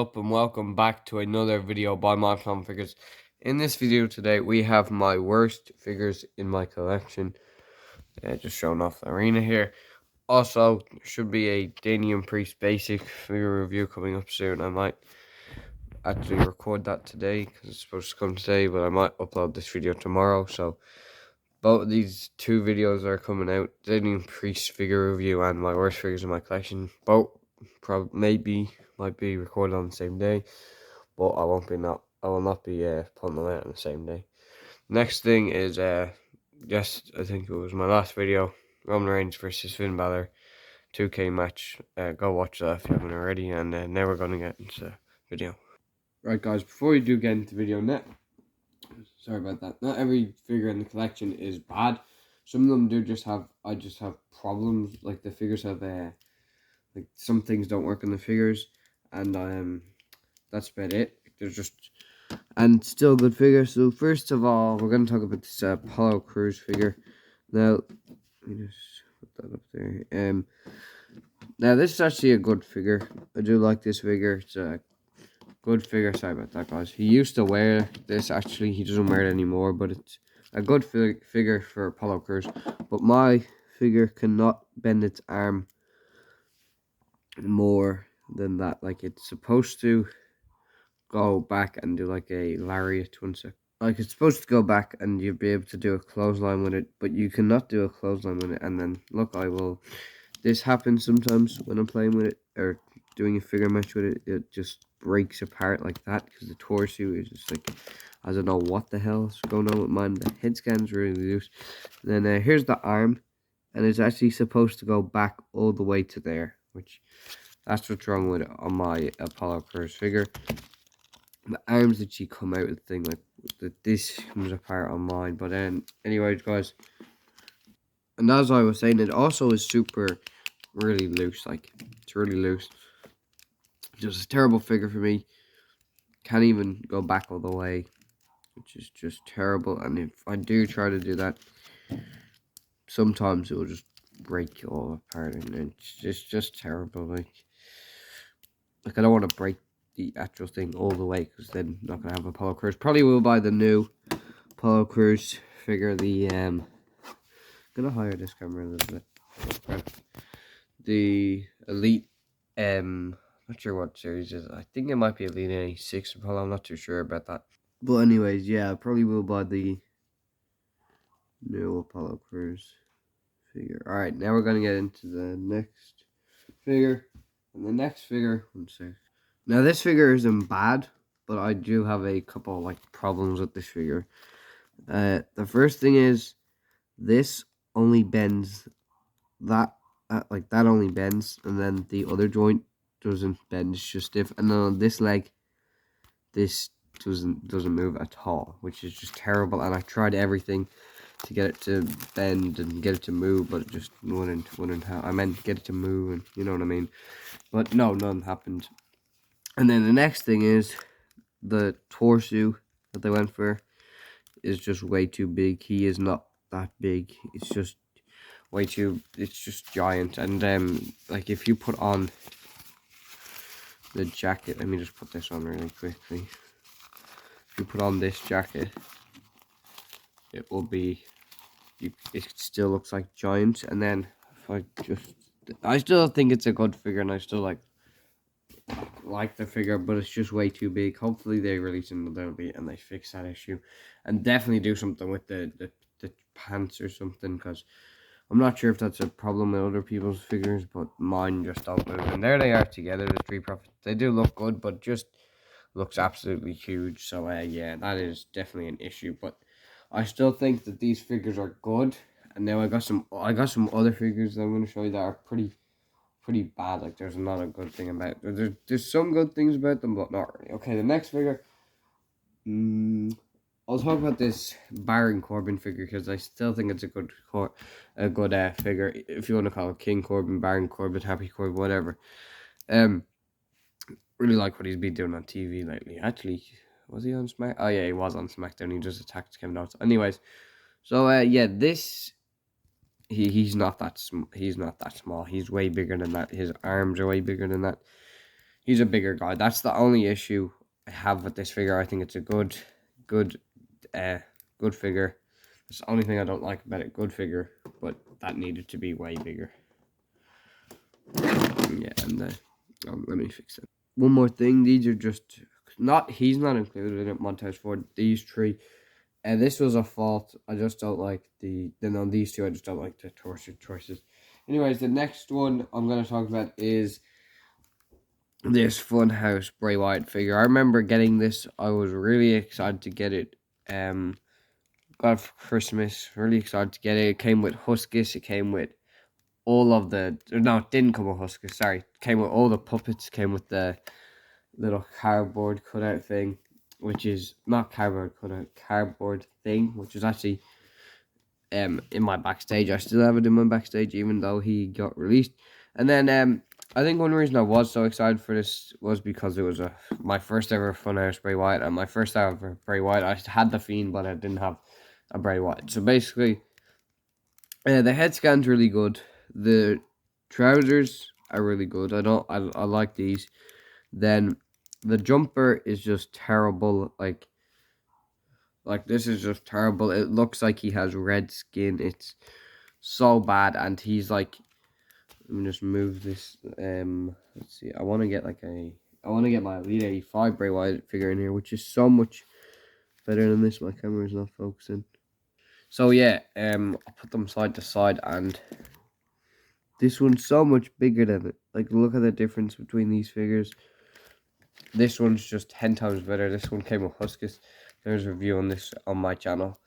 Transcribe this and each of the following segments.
up and welcome back to another video by my Clown Figures. In this video today we have my worst figures in my collection. Just showing off the arena here. Also, there should be a Danian Priest basic figure review coming up soon. I might actually record that today because it's supposed to come today, but I might upload this video tomorrow. So both of these two videos are coming out. Danian Priest figure review and my worst figures in my collection. Both might be recorded on the same day, but I will not be putting them out on the same day. Next thing is I think it was my last video, Roman Reigns versus Finn Balor 2K match. Go watch that if you haven't already, and now we're gonna get into the video. Right guys, before we do get into the video, sorry about that. Not every figure in the collection is bad. Some of them do just have problems. Like the figures have like some things don't work in the figures, and that's about it. There's just and still good figures. So first of all, we're gonna talk about this Apollo Crews figure. Now, let me just put that up there. Now this is actually a good figure. I do like this figure. It's a good figure. Sorry about that, guys. He used to wear this. Actually, he doesn't wear it anymore. But it's a good figure for Apollo Crews. But my figure cannot bend its arm more than that. Like, it's supposed to go back and do like a lariat once. Like, it's supposed to go back and you'll be able to do a clothesline with it, but you cannot do a clothesline with it. And then look, this happens sometimes when I'm playing with it or doing a figure match with it. It just breaks apart like that because the torso is just like, I don't know what the hell is going on with mine. The head scan's really loose. And then here's the arm, and it's actually supposed to go back all the way to there, which that's what's wrong with it on my Apollo Crews figure. The arms actually come out of the thing, like this comes apart on mine. But then, anyways, guys, and as I was saying, it also is really loose. Like, it's really loose. Just a terrible figure for me. Can't even go back all the way, which is just terrible. And if I do try to do that, sometimes it will just break all apart, and it's just terrible. Like I don't want to break the actual thing all the way because then I'm not gonna have Apollo Crews. Probably will buy the new Apollo Crews figure. The gonna hire this camera a little bit. The Elite not sure what series is. I think it might be Elite 86 Apollo. I'm not too sure about that. But anyways, yeah, I probably will buy the new Apollo Crews figure. Alright, now we're gonna get into the next figure. And the next figure, one sec. Now this figure isn't bad, but I do have a couple like problems with this figure. The first thing is this only bends that only bends, and then the other joint doesn't bend. It's just stiff. And then on this leg, this doesn't move at all, which is just terrible. And I tried everything to get it to bend and get it to move, but it just wouldn't happen. I meant get it to move, and you know what I mean. But no, none happened. And then the next thing is the torso that they went for is just way too big. He is not that big. It's just way too. It's just giant. And like if you put on the jacket, let me just put this on really quickly. If you put on this jacket, it will be. It still looks like giant. And then if I still think it's a good figure, and I still like the figure, but it's just way too big. Hopefully they release it a little bit and they fix that issue, and definitely do something with the pants or something, because I'm not sure if that's a problem with other people's figures, but mine just don't move. And there they are together, the Street Profits. They do look good, but just looks absolutely huge. So yeah, that is definitely an issue. But I still think that these figures are good. And now I got some other figures that I'm going to show you that are pretty bad. Like, there's not a good thing about it. There's some good things about them, but not really. Okay, the next figure. I'll talk about this Byron Corbin figure because I still think it's a good figure. If you want to call it King Corbin, Byron Corbin, Happy Corbin, whatever. Really like what he's been doing on TV lately. Actually, was he on Smack? Oh yeah, he was on SmackDown. He just attacked Kevin Owens. Anyways, so yeah, this. He's not that small. He's way bigger than that. His arms are way bigger than that. He's a bigger guy. That's the only issue I have with this figure. I think it's a good, uh, good figure. That's the only thing I don't like about it. Good figure, but that needed to be way bigger. Yeah, and let me fix it. One more thing. These are just not. He's not included in it. Montez Ford. These three. And this was a fault. I just don't like then on these two, I just don't like the torso choices. Anyways, the next one I'm going to talk about is this Funhouse Bray Wyatt figure. I remember getting this. I was really excited to get it. Got it for Christmas. Really excited to get it. It came with Huskus. It came with all of the... No, it didn't come with Huskus. Sorry. It came with all the puppets. It came with the little cardboard cutout thing, which is not cardboard cutout, cardboard thing, which is actually in my backstage. I still have it in my backstage, even though he got released. And then I think one reason I was so excited for this was because it was my first ever Funhouse Bray Wyatt, and my first ever Bray Wyatt. I had the Fiend, but I didn't have a Bray Wyatt. So basically, the head scan's really good. The trousers are really good. I like these. Then the jumper is just terrible. Like this is just terrible. It looks like he has red skin. It's so bad, and he's like, let me just move this. Let's see. I want to get my Elite 85 Bray Wyatt figure in here, which is so much better than this. My camera is not focusing. So yeah, I'll put them side to side, and this one's so much bigger than it. Like, look at the difference between these figures. This one's just 10 times better. This one came with Huskus. There's a review on this on my channel.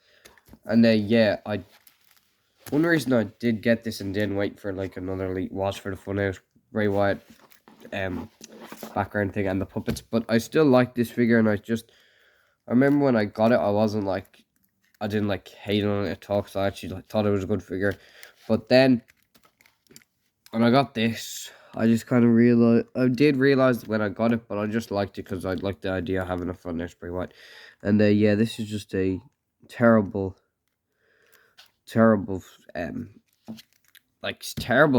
And yeah, one reason I did get this and didn't wait for like another Elite was for the Funhouse Bray Wyatt background thing and the puppets. But I still like this figure, and I remember when I got it, I didn't like hate on it at all, because I actually thought it was a good figure. But then when I got this, I just kind of realized, I did realize when I got it, but I just liked it because I liked the idea of having a Funhouse Bray Wyatt. And yeah, this is just a terrible terrible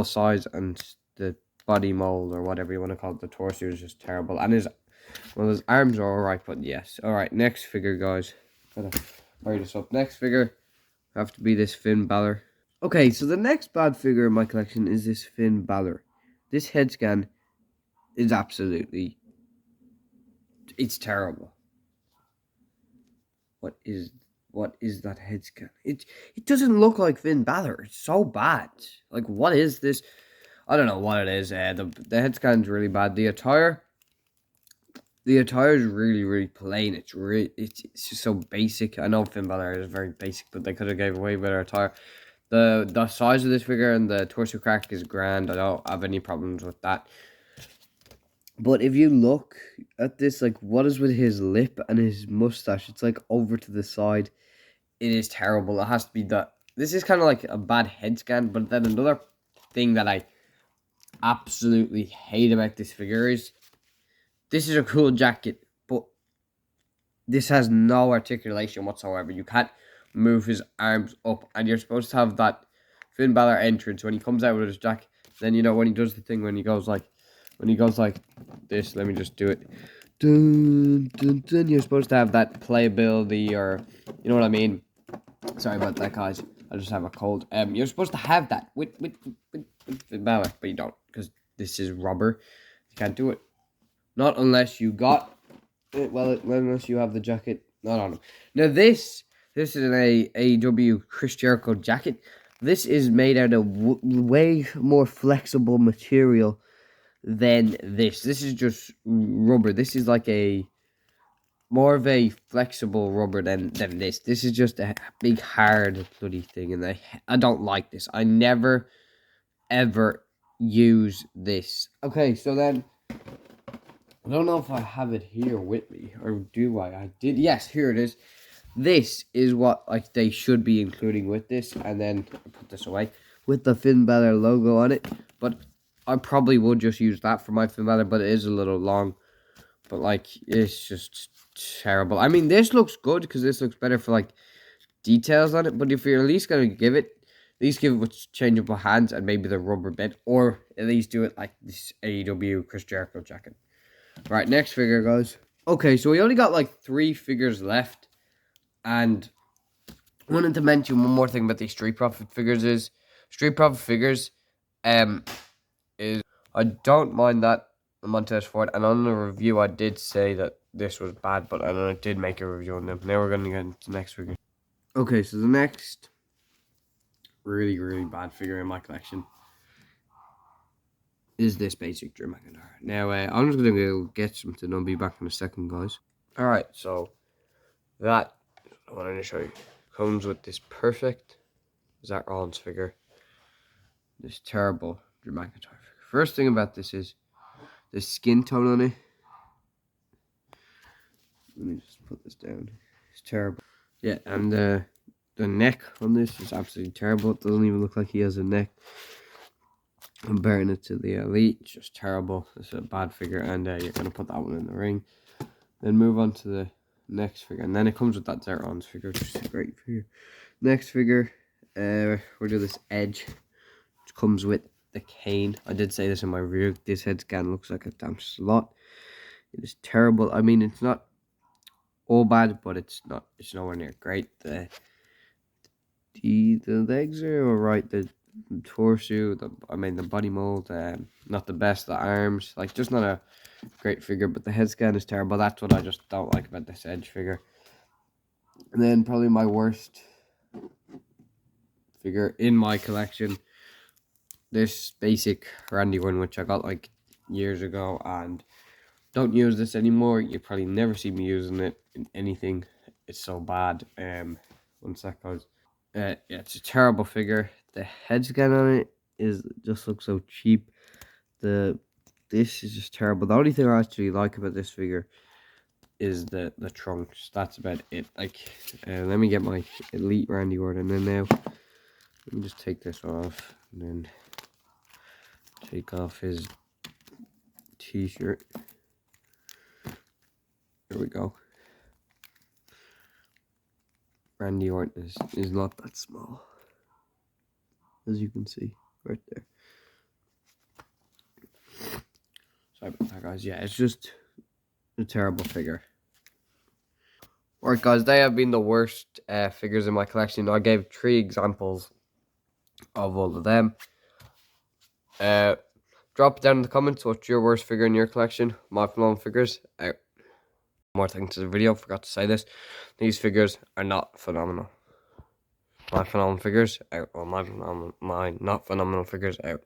size, and the body mold, or whatever you want to call it, the torso is just terrible. And his arms are alright, but yes. Alright, next figure, guys. Gotta hurry this up. Next figure have to be this Finn Balor. Okay, so the next bad figure in my collection is this Finn Balor. This head scan is absolutely... It's terrible. What is that head scan? It doesn't look like Finn Balor. It's so bad. Like, what is this? I don't know what it is. The head scan's really bad. The attire is really, really plain. It's just so basic. I know Finn Balor is very basic, but they could have gave away better attire. The size of this figure and the torso crack is grand. I don't have any problems with that. But if you look at this, like, what is with his lip and his mustache? It's like over to the side. It is terrible. It has to be that. This is kind of like a bad head scan. But then another thing that I absolutely hate about this figure is, this is a cool jacket, but this has no articulation whatsoever. You can't move his arms up, and you're supposed to have that Finn Balor entrance when he comes out with his jacket. Then, you know, when he does the thing when he goes like this, let me just do it. Dun, dun, dun. You're supposed to have that playability, or you know what I mean. Sorry about that, guys. I just have a cold. You're supposed to have that with Finn Balor, but you don't, because this is rubber. You can't do it. Not unless you got it. Well, unless you have the jacket. I don't know. Now this is an AEW Chris Jericho jacket. This is made out of way more flexible material than this. This is just rubber. This is like more of a flexible rubber than this. This is just a big hard bloody thing, and I don't like this. I never ever use this. Okay, so then I don't know if I have it here with me, or do I? I did. Yes, here it is. This is what they should be including with this, and then I put this away with the Finn Balor logo on it. But I probably would just use that for my Finn Balor, but it is a little long. But it's just terrible. I mean, this looks good because this looks better for details on it. But if you're at least gonna give it, at least give it with changeable hands and maybe the rubber bit, or at least do it like this AEW Chris Jericho jacket. Right, next figure, guys. Okay, so we only got like 3 figures left. And I wanted to mention one more thing about these Street Profit figures is is I don't mind that Montez Ford, and on the review I did say that this was bad, but I did make a review on them. Now we're gonna get into the next figure. Okay, so the next really, really bad figure in my collection is this basic Drew McIntyre. Now I'm just gonna go get something. I'll be back in a second, guys. Alright, so that I wanted to show you comes with this perfect Zach Rollins figure. This terrible Drew McIntyre figure. First thing about this is the skin tone on it. Let me just put this down. It's terrible. Yeah, and the neck on this is absolutely terrible. It doesn't even look like he has a neck. Comparing it to the Elite, it's just terrible. It's a bad figure, and you're going to put that one in the ring. Then move on to the next figure, and then it comes with that Zach Rollins figure, which is a great figure. Next figure, we'll do this Edge, which comes with the cane. I did say this in my review. This head scan looks like a damn slot. It is terrible. I mean, it's not all bad, but it's nowhere near great. The legs are alright. The torso, the body mold, not the best. The arms, like, just not a great figure. But the head scan is terrible. That's what I just don't like about this Edge figure. And then probably my worst figure in my collection, this basic Randy Orton, which I got like years ago, and don't use this anymore. You probably never see me using it in anything. It's so bad. One sec, guys. Yeah, it's a terrible figure. The head scan on it just looks so cheap. This is just terrible. The only thing I actually like about this figure is the trunks. That's about it. Like, let me get my Elite Randy Orton in now. Let me just take this off and then take off his t-shirt. There we go. Randy Orton is not that small, as you can see right there. Sorry about that, guys. Yeah, it's just a terrible figure. Alright, guys, they have been the worst figures in my collection. I gave 3 examples of all of them. Drop it down in the comments what's your worst figure in your collection. My phenomenal figures out. More thing to the video, forgot to say this. These figures are not phenomenal. My phenomenal figures out. Well, my not phenomenal figures out.